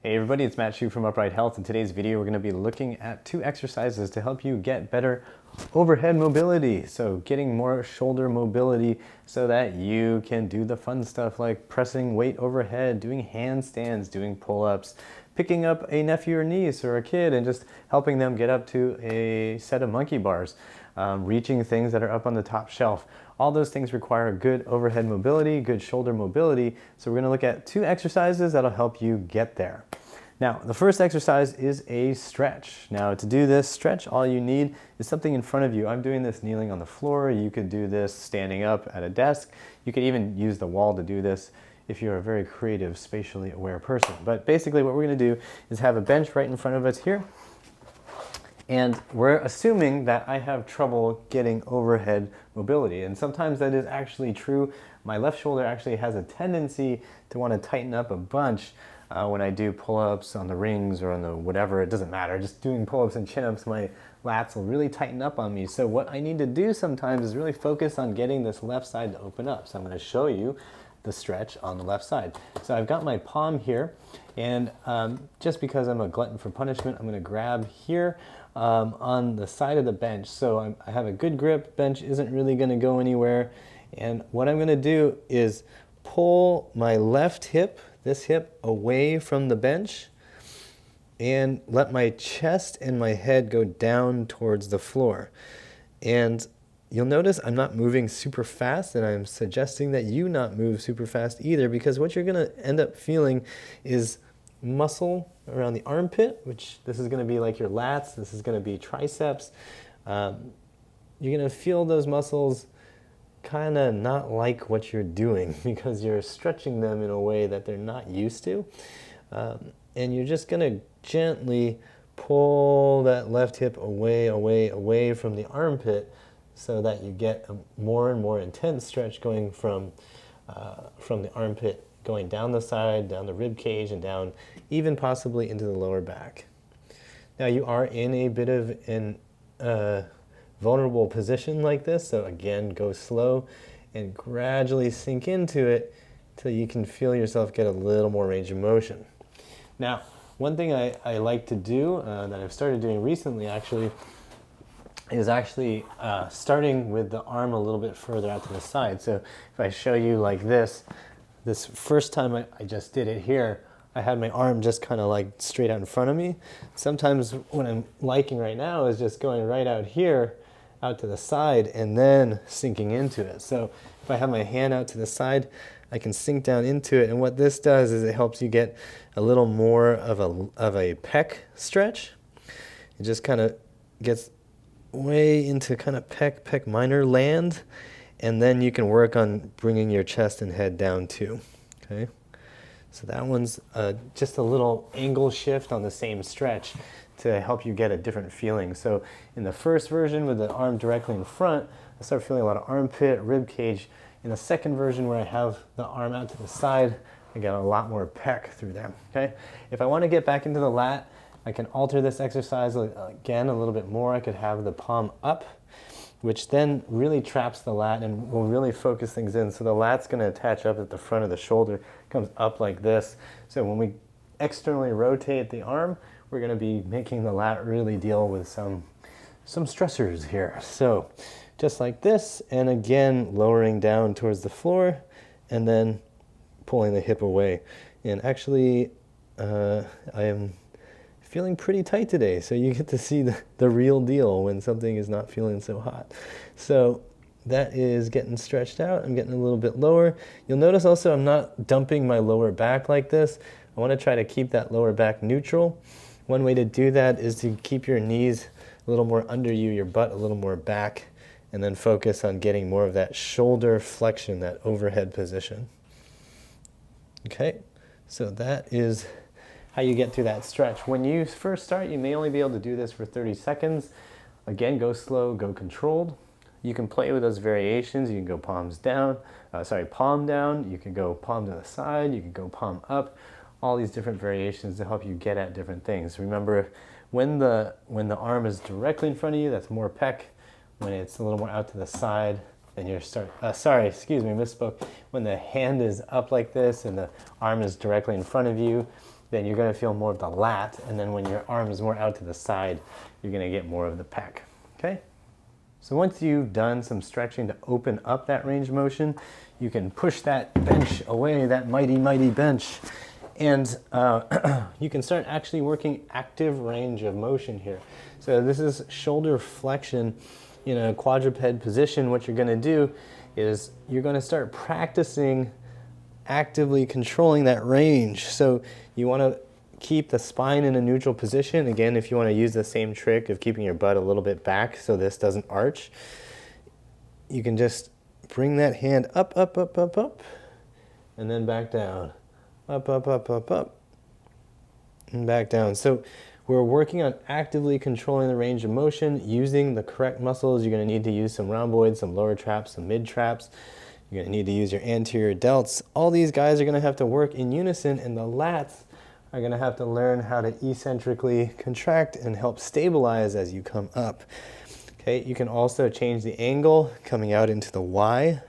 Hey everybody, it's Matt Shu from Upright Health. In today's video, we're going to be looking at 2 exercises to help you get better overhead mobility. So getting more shoulder mobility so that you can do the fun stuff like pressing weight overhead, doing handstands, doing pull-ups, picking up a nephew or niece or a kid and just helping them get up to a set of monkey bars, reaching things that are up on the top shelf. All those things require good overhead mobility, good shoulder mobility. So we're going to look at 2 exercises that'll help you get there. Now, the first exercise is a stretch. Now, to do this stretch, all you need is something in front of you. I'm doing this kneeling on the floor. You could do this standing up at a desk. You could even use the wall to do this if you're a very creative, spatially aware person. But basically what we're going to do is have a bench right in front of us here. And we're assuming that I have trouble getting overhead mobility. And sometimes that is actually true. My left shoulder actually has a tendency to want to tighten up a bunch when I do pull-ups on the rings or on the whatever, it doesn't matter. Just doing pull-ups and chin-ups, my lats will really tighten up on me. So what I need to do sometimes is really focus on getting this left side to open up. So I'm going to show you the stretch on the left side. So I've got my palm here, and just because I'm a glutton for punishment, I'm going to grab here on the side of the bench. So I have a good grip, bench isn't really going to go anywhere. And what I'm going to do is pull my left hip, this hip, away from the bench and let my chest and my head go down towards the floor. And you'll notice I'm not moving super fast, and I'm suggesting that you not move super fast either, because what you're going to end up feeling is muscle around the armpit, which this is going to be like your lats, this is going to be triceps. You're going to feel those muscles kind of not like what you're doing because you're stretching them in a way that they're not used to. And you're just going to gently pull that left hip away from the armpit so that you get a more and more intense stretch going from the armpit, going down the side, down the rib cage, and down even possibly into the lower back. Now you are in a bit of an vulnerable position like this, so again, go slow and gradually sink into it till you can feel yourself get a little more range of motion. Now, one thing I like to do that I've started doing recently actually is starting with the arm a little bit further out to the side. So if I show you like this first time I just did it here, I had my arm just kind of like straight out in front of me. Sometimes what I'm liking right now is just going right out here, out to the side, and then sinking into it. So if I have my hand out to the side, I can sink down into it, and what this does is it helps you get a little more of a pec stretch. It just kind of gets way into kind of pec minor land, and then you can work on bringing your chest and head down too. Okay, so that one's just a little angle shift on the same stretch to help you get a different feeling. So in the first version with the arm directly in front, I start feeling a lot of armpit, rib cage. In the second version where I have the arm out to the side, I get a lot more pec through them. Okay? If I want to get back into the lat, I can alter this exercise again a little bit more. I could have the palm up, which then really traps the lat and will really focus things in. So the lat's going to attach up at the front of the shoulder, comes up like this. So when we externally rotate the arm, we're going to be making the lat really deal with some stressors here. So just like this, and again lowering down towards the floor and then pulling the hip away. And actually I am feeling pretty tight today, so you get to see the real deal when something is not feeling so hot. So that is getting stretched out. I'm getting a little bit lower. You'll notice also I'm not dumping my lower back like this. I want to try to keep that lower back neutral. One way to do that is to keep your knees a little more under you, your butt a little more back, and then focus on getting more of that shoulder flexion, that overhead position. Okay, so that is how you get through that stretch. When you first start, you may only be able to do this for 30 seconds. Again, go slow, go controlled. You can play with those variations. You can go palm down. You can go palm to the side. You can go palm up. All these different variations to help you get at different things. Remember, when the arm is directly in front of you, that's more pec. When it's a little more out to the side, then you're misspoke. When the hand is up like this and the arm is directly in front of you, then you're going to feel more of the lat, and then when your arm is more out to the side, you're going to get more of the pec. Okay? So once you've done some stretching to open up that range of motion, you can push that bench away, that mighty, mighty bench, and you can start actually working active range of motion here. So this is shoulder flexion in a quadruped position. What you're going to do is you're going to start practicing actively controlling that range. So you want to keep the spine in a neutral position. Again, if you want to use the same trick of keeping your butt a little bit back so this doesn't arch, you can just bring that hand up, up, up, up, up, and then back down. Up, up, up, up, up, and back down. So we're working on actively controlling the range of motion using the correct muscles. You're going to need to use some rhomboids, some lower traps, some mid traps. You're going to need to use your anterior delts. All these guys are going to have to work in unison, and the lats are going to have to learn how to eccentrically contract and help stabilize as you come up. Okay, you can also change the angle coming out into the Y.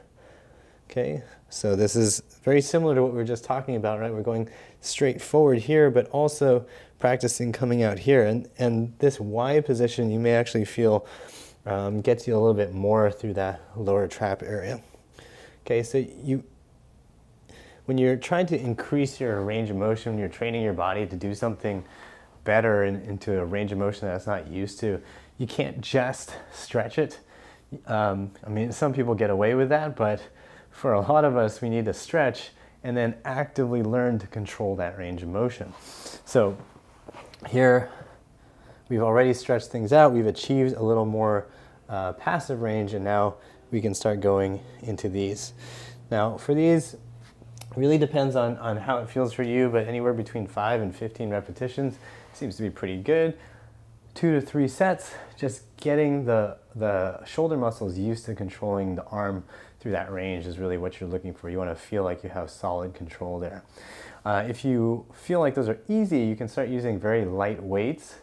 Okay, so this is very similar to what we were just talking about, right? We're going straight forward here, but also practicing coming out here. And this Y position, you may actually feel gets you a little bit more through that lower trap area. Okay, so when you're trying to increase your range of motion, when you're training your body to do something better into a range of motion that it's not used to, you can't just stretch it. I mean, some people get away with that, but for a lot of us, we need to stretch and then actively learn to control that range of motion. So here, we've already stretched things out. We've achieved a little more passive range, and now we can start going into these. Now, for these, really depends on how it feels for you, but anywhere between 5 and 15 repetitions seems to be pretty good. 2 to 3 sets, just getting the shoulder muscles used to controlling the arm through that range is really what you're looking for. You want to feel like you have solid control there. If you feel like those are easy, you can start using very light weights,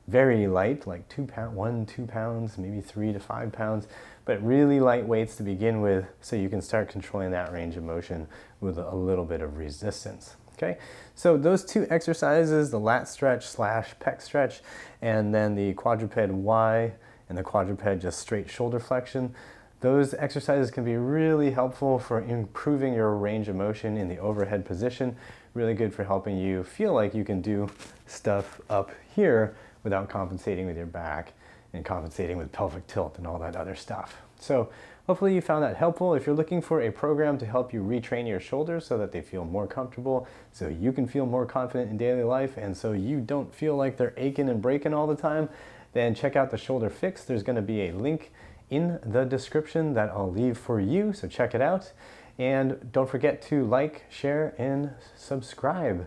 very light, like 1, 2 pounds, maybe 3 to 5 pounds, but really light weights to begin with, so you can start controlling that range of motion with a little bit of resistance. Okay, so those 2 exercises, the lat stretch / pec stretch, and then the quadruped Y and the quadruped just straight shoulder flexion, those exercises can be really helpful for improving your range of motion in the overhead position. Really good for helping you feel like you can do stuff up here without compensating with your back and compensating with pelvic tilt and all that other stuff. So hopefully you found that helpful. If you're looking for a program to help you retrain your shoulders so that they feel more comfortable, so you can feel more confident in daily life, and so you don't feel like they're aching and breaking all the time, then check out the Shoulder Fix. There's going to be a link in the description that I'll leave for you, so check it out. And don't forget to like, share, and subscribe.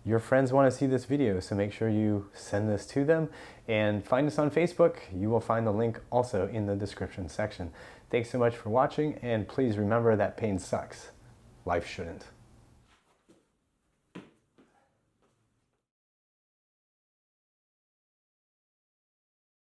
Your friends want to see this video, so make sure you send this to them. And find us on Facebook. You will find the link also in the description section. Thanks so much for watching, and please remember that pain sucks. Life shouldn't.